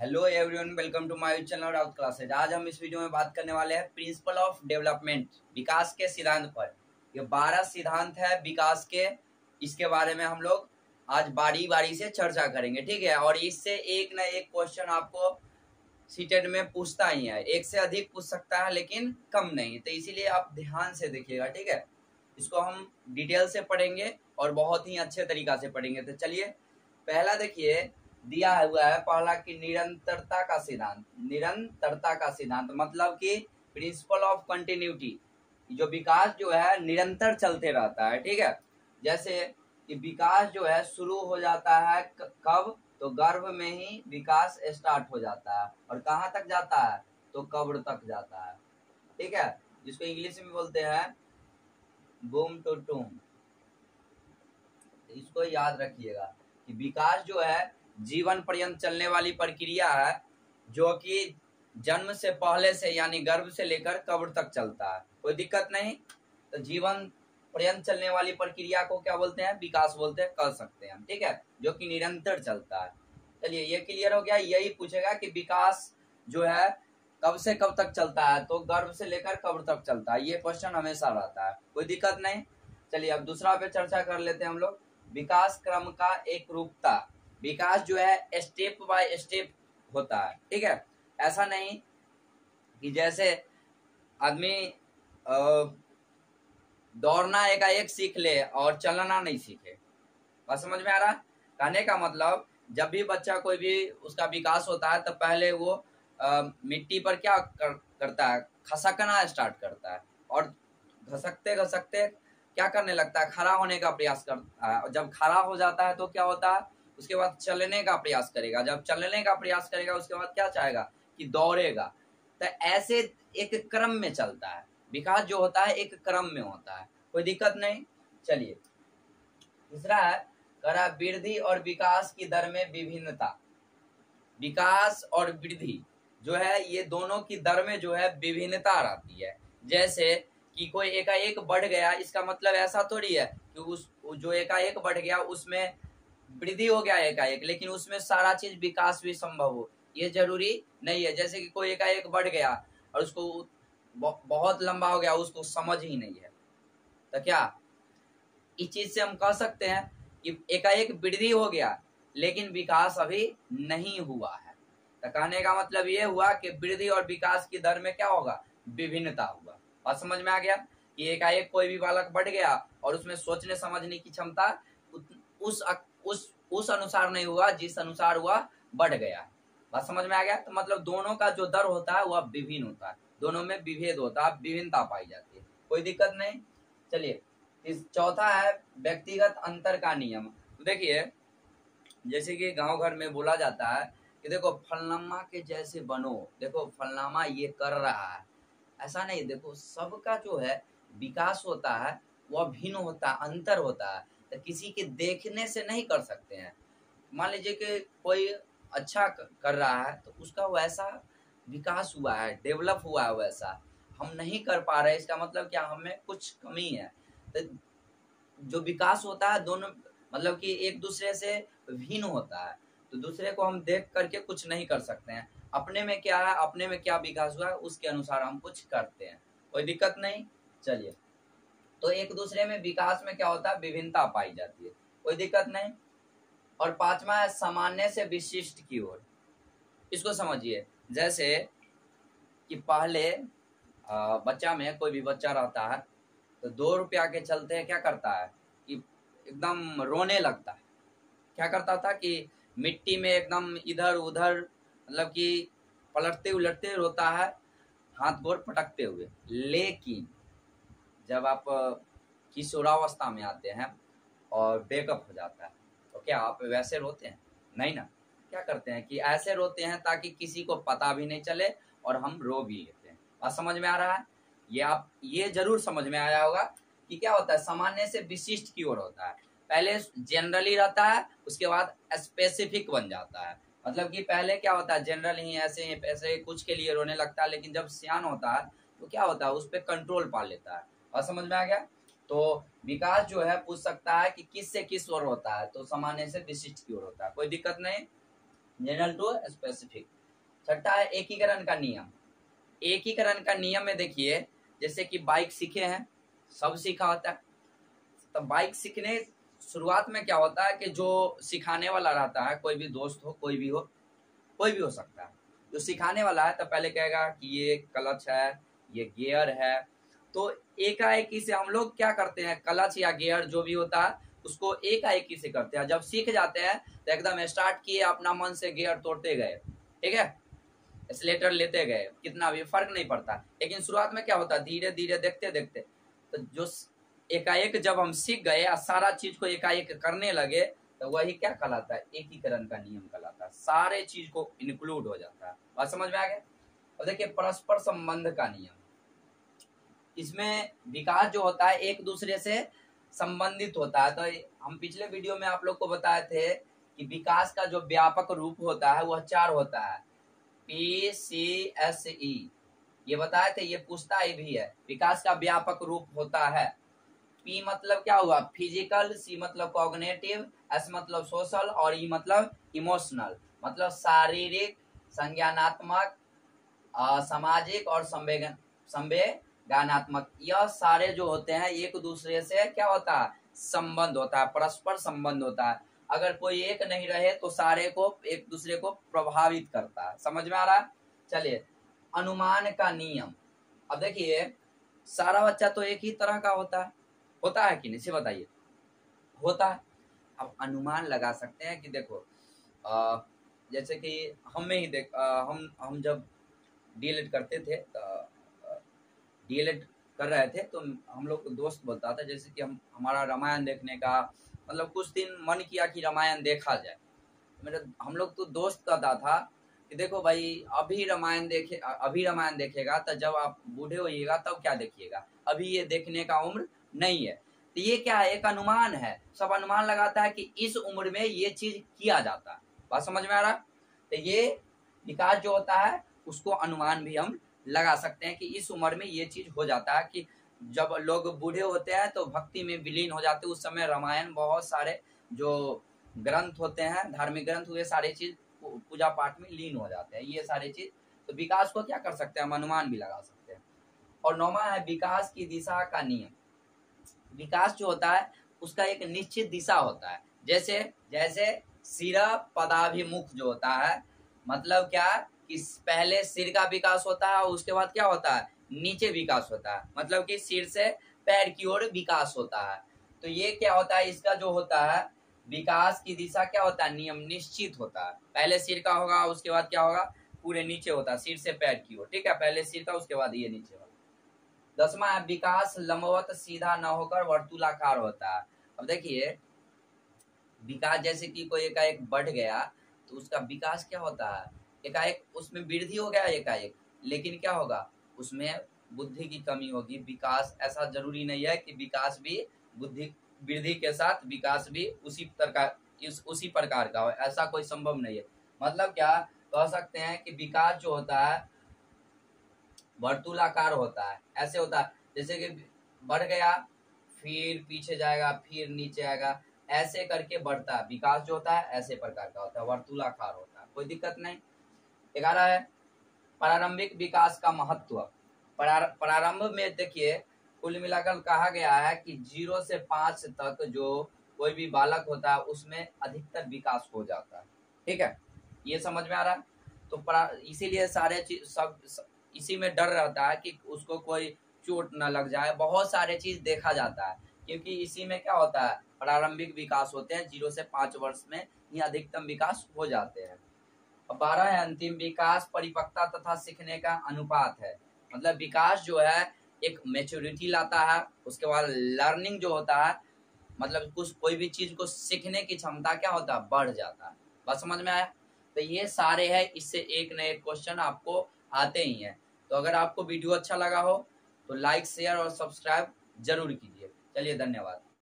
Hello everyone, welcome to my channel Raut classes. आज हम इस वीडियो में बात करने वाले हैं प्रिंसिपल ऑफ डेवलपमेंट, विकास के सिद्धांत पर। ये 12 सिद्धांत है विकास के। इसके बारे में हम लोग आज बारी बारी से चर्चा करेंगे, ठीक है। और इससे एक न एक क्वेश्चन आपको सीटेट में पूछता ही है, एक से अधिक पूछ सकता है लेकिन कम नहीं, तो इसीलिए आप ध्यान से देखिएगा, ठीक है। इसको हम डिटेल से पढ़ेंगे और बहुत ही अच्छे तरीका से पढ़ेंगे। तो चलिए, पहला देखिए दिया हुआ है, पहला कि निरंतरता का सिद्धांत। निरंतरता का सिद्धांत मतलब कि प्रिंसिपल ऑफ कंटिन्यूटी, जो विकास जो है निरंतर चलते रहता है, ठीक है। जैसे कि विकास जो है शुरू हो जाता है कब, तो गर्भ में ही विकास स्टार्ट हो जाता है और कहाँ तक जाता है, तो कब्र तक जाता है, ठीक है। जिसको इंग्लिश में बोलते हैं बूम टू टूम। इसको याद रखिएगा कि विकास जो है जीवन पर्यंत चलने वाली प्रक्रिया है, जो कि जन्म से पहले से यानी गर्भ से लेकर कब्र तक चलता है, कोई दिक्कत नहीं। तो जीवन पर्यंत चलने वाली प्रक्रिया को क्या बोलते हैं, विकास बोलते हैं, कर सकते हैं हम, ठीक है, जो कि निरंतर चलता है। चलिए, ये क्लियर हो गया। यही पूछेगा कि विकास जो है कब से कब तक चलता है, तो गर्भ से लेकर कब्र तक चलता है। ये क्वेश्चन हमेशा रहता है, कोई दिक्कत नहीं। चलिए, अब दूसरा पे चर्चा कर लेते हैं हम लोग। विकास क्रम का एक रूपता। विकास जो है स्टेप बाय स्टेप होता है, ठीक है। ऐसा नहीं कि जैसे आदमी दौड़ना एकाएक सीख ले और चलना नहीं सीखे। बात समझ में आ रहा है? कहने का मतलब, जब भी बच्चा कोई भी उसका विकास होता है तो पहले वो मिट्टी पर क्या करता है, खसकना स्टार्ट करता है और घसकते घसकते क्या करने लगता है, खड़ा होने का प्रयास करता है। और जब खड़ा हो जाता है तो क्या होता है, उसके बाद चलने का प्रयास करेगा। जब चलने का प्रयास करेगा उसके बाद क्या चाहेगा कि दौड़ेगा। तो ऐसे एक क्रम में चलता है विकास, जो होता है एक क्रम में होता है, कोई दिक्कत नहीं। चलिए, तीसरा है करा वृद्धि और विकास की दर में विभिन्नता। विकास और वृद्धि जो है ये दोनों की दर में जो है विभिन्नता रहती है। जैसे कि कोई एकाएक बढ़ गया, इसका मतलब ऐसा थोड़ी है कि उस जो एकाएक बढ़ गया उसमें वृद्धि हो गया एकाएक, लेकिन उसमें सारा चीज विकास भी संभव हो, ये जरूरी नहीं है। जैसे कि कोई एकाएक बढ़ गया और उसको बहुत लंबा हो गया, उसको समझ ही नहीं है, तो क्या इस चीज से हम कह सकते हैं कि एकाएक वृद्धि हो गया लेकिन विकास अभी नहीं हुआ है। तो कहने का मतलब ये हुआ कि वृद्धि और विकास की दर में क्या होगा, विभिन्नता होगा। बात समझ में आ गया कि एकाएक कोई भी बालक बढ़ गया और उसमें सोचने समझने की क्षमता उस अनुसार नहीं हुआ जिस अनुसार हुआ बढ़ गया। बात समझ में आ गया? तो मतलब दोनों का जो दर होता है वह विभिन्न होता है, दोनों में विभेद होता है, विभिन्नता पाई जाती है, कोई दिक्कत नहीं। चलिए, चौथा है व्यक्तिगत अंतर का नियम। तो देखिए, जैसे कि गांव घर में बोला जाता है कि देखो फलनामा के जैसे बनो, देखो फलनामा ये कर रहा है, ऐसा नहीं। देखो सबका जो है विकास होता है वह भिन्न होता है, अंतर होता है, तो किसी के देखने से नहीं कर सकते हैं। मान लीजिए कि कोई अच्छा कर रहा है तो उसका वैसा विकास हुआ है, डेवलप हुआ है, वैसा हम नहीं कर पा रहे, इसका मतलब क्या, हमें कुछ कमी है। तो जो विकास होता है दोनों मतलब कि एक दूसरे से भिन्न होता है, तो दूसरे को हम देख करके कुछ नहीं कर सकते हैं। अपने में क्या है, अपने में क्या विकास हुआ है उसके अनुसार हम कुछ करते हैं, कोई दिक्कत नहीं। चलिए, तो एक दूसरे में विकास में क्या होता है, विभिन्नता पाई जाती है, कोई दिक्कत नहीं। और पांचवा है सामान्य से विशिष्ट की ओर। इसको समझिए, जैसे कि पहले बच्चा में कोई भी बच्चा रहता है तो 2 रुपया के चलते क्या करता है कि एकदम रोने लगता है। क्या करता था कि मिट्टी में एकदम इधर उधर मतलब कि पलटते उलटते रोता है, हाथ गोर पटकते हुए। लेकिन जब आप किशोरावस्था में आते हैं और ब्रेकअप हो जाता है तो क्या आप वैसे रोते हैं? नहीं ना। क्या करते हैं कि ऐसे रोते हैं ताकि किसी को पता भी नहीं चले और हम रो भी लेते हैं। बात समझ में आ रहा है? ये आप ये जरूर समझ में आया होगा कि क्या होता है, सामान्य से विशिष्ट की ओर होता है। पहले जनरली रहता है, उसके बाद स्पेसिफिक बन जाता है। मतलब कि पहले क्या होता है, जनरल ही ऐसे ऐसे कुछ के लिए रोने लगता है, लेकिन जब सियान होता है तो क्या होता है, उस पर कंट्रोल पा लेता है। और समझ में आ गया? तो विकास जो है पूछ सकता है कि किस से किस ओर होता है, तो सामान्य से विशिष्ट की ओर होता है, कोई दिक्कत नहीं। General to specific. छठा है एकीकरण का नियम। एकीकरण का नियम में देखिए, जैसे कि बाइक सीखे हैं, सब सीखा होता है, तो बाइक सीखने शुरुआत में क्या होता है कि जो सिखाने वाला रहता है, कोई भी दोस्त हो, कोई भी हो, कोई भी हो सकता है, जो सिखाने वाला है तो पहले कहेगा कि ये क्लच है, ये गियर है। तो एकाएकी से हम लोग क्या करते हैं, क्लच या गियर जो भी होता है उसको एकाएकी से करते हैं। जब सीख जाते हैं तो एकदम स्टार्ट किए, अपना मन से गियर तोड़ते गए, ठीक है, एक्सीलेटर लेते गए, कितना भी फर्क नहीं पड़ता। लेकिन शुरुआत में क्या होता है, धीरे धीरे देखते देखते, तो जो एकाएक जब हम सीख गए और सारा चीज को एकाएक करने लगे, तो वही क्या कहलाता है, एकीकरण का नियम कहलाता है। सारे चीज को इंक्लूड हो जाता है। बात समझ में आ गया। और देखिए परस्पर संबंध का नियम, इसमें विकास जो होता है एक दूसरे से संबंधित होता है। तो हम पिछले वीडियो में आप लोग को बताए थे कि विकास का जो व्यापक रूप होता है वह 4 होता है, PCSE, ये बताए थे, ये पूछता ही भी है। विकास का व्यापक रूप होता है, P मतलब क्या हुआ, फिजिकल, C मतलब कॉग्निटिव, S मतलब सोशल और E मतलब इमोशनल, मतलब शारीरिक, संज्ञानात्मक, सामाजिक और संवेगानात्मक। यह सारे जो होते हैं एक दूसरे से क्या होता है, संबंध होता है, परस्पर संबंध होता है। अगर कोई एक नहीं रहे तो सारे को एक दूसरे को प्रभावित करता है। समझ में आ रहा है। चलिए अनुमान का नियम। अब देखिए सारा बच्चा तो एक ही तरह का होता है कि नहीं, से बताइए, होता है। अब अनुमान लगा सकते हैं कि देखो जैसे कि हम में ही देख, हम जब डीएलएड करते थे तो डीएलएड कर रहे थे तो हम लोग को दोस्त बोलता था, जैसे कि हमारा रामायण देखने का मतलब कुछ दिन मन किया कि रामायण देखा जाए। हम लोग तो दोस्त कहता था कि देखो भाई अभी रामायण देखेगा तो जब आप बूढ़े होइएगा तब क्या देखिएगा, अभी ये देखने का उम्र नहीं है। तो ये क्या है, एक अनुमान है। सब अनुमान लगाता है कि इस उम्र में ये चीज किया जाता है। बात समझ में आ रहा। तो ये विकास जो होता है उसको अनुमान भी हम लगा सकते हैं कि इस उम्र में ये चीज हो जाता है कि जब लोग बूढ़े होते हैं तो भक्ति में विलीन हो जाते हैं। उस समय रामायण, बहुत सारे जो ग्रंथ होते हैं, धार्मिक ग्रंथ हुए, सारे चीज पूजा पाठ में लीन हो जाते हैं, ये सारे चीज। तो विकास को क्या कर सकते हैं, हम अनुमान भी लगा सकते हैं। और 9वां है विकास की दिशा का नियम। विकास जो होता है उसका एक निश्चित दिशा होता है। जैसे जैसे सिर पदाभिमुख जो होता है, मतलब क्या कि पहले सिर का विकास होता है, उसके बाद क्या होता है, नीचे विकास होता है, मतलब कि सिर से पैर की ओर विकास होता है। तो ये क्या होता है, इसका जो होता है विकास की दिशा क्या होता है, नियम निश्चित होता है। पहले सिर का होगा, उसके बाद क्या होगा, पूरे नीचे होता है, सिर से पैर की ओर, ठीक है, पहले सिर का उसके बाद ये नीचे होगा। 10वां है विकास लंबवत सीधा न होकर वर्तुलाकार होता है। अब देखिए विकास जैसे कि कोई एकाएक बढ़ गया तो उसका विकास क्या होता है, एकाएक उसमें वृद्धि हो गया एकाएक, लेकिन क्या होगा उसमें बुद्धि की कमी होगी। विकास ऐसा जरूरी नहीं है कि विकास भी बुद्धि वृद्धि के साथ विकास भी उसी प्रकार का हो, ऐसा कोई संभव नहीं है। मतलब क्या कह सकते हैं कि विकास जो होता है वर्तुलाकार होता है, ऐसे होता है जैसे कि बढ़ गया फिर पीछे जाएगा फिर नीचे आएगा, ऐसे करके बढ़ता है। विकास जो होता है ऐसे प्रकार का होता है, वर्तुलाकार होता है, कोई दिक्कत नहीं। 11 है प्रारंभिक विकास का महत्व। प्रारंभ में देखिए कुल मिलाकर कहा गया है कि 0 से 5 तक जो कोई भी बालक होता है उसमें अधिकतर विकास हो जाता है, ठीक है, ये समझ में आ रहा है। तो इसीलिए सारे चीज सब इसी में डर रहता है कि उसको कोई चोट न लग जाए, बहुत सारे चीज देखा जाता है, क्योंकि इसी में क्या होता है प्रारंभिक विकास होते हैं, 0 से 5 वर्ष में ही अधिकतम विकास हो जाते हैं। 12 है अंतिम विकास परिपक्वता तथा सीखने का अनुपात है। मतलब विकास जो है एक मैच्योरिटी लाता है, उसके बाद लर्निंग जो होता है मतलब कुछ कोई भी चीज को सीखने की क्षमता क्या होता है, बढ़ जाता है। बात समझ में आया। तो ये सारे हैं, इससे एक न एक क्वेश्चन आपको आते ही हैं। तो अगर आपको वीडियो अच्छा लगा हो तो लाइक शेयर और सब्सक्राइब जरूर कीजिए। चलिए धन्यवाद।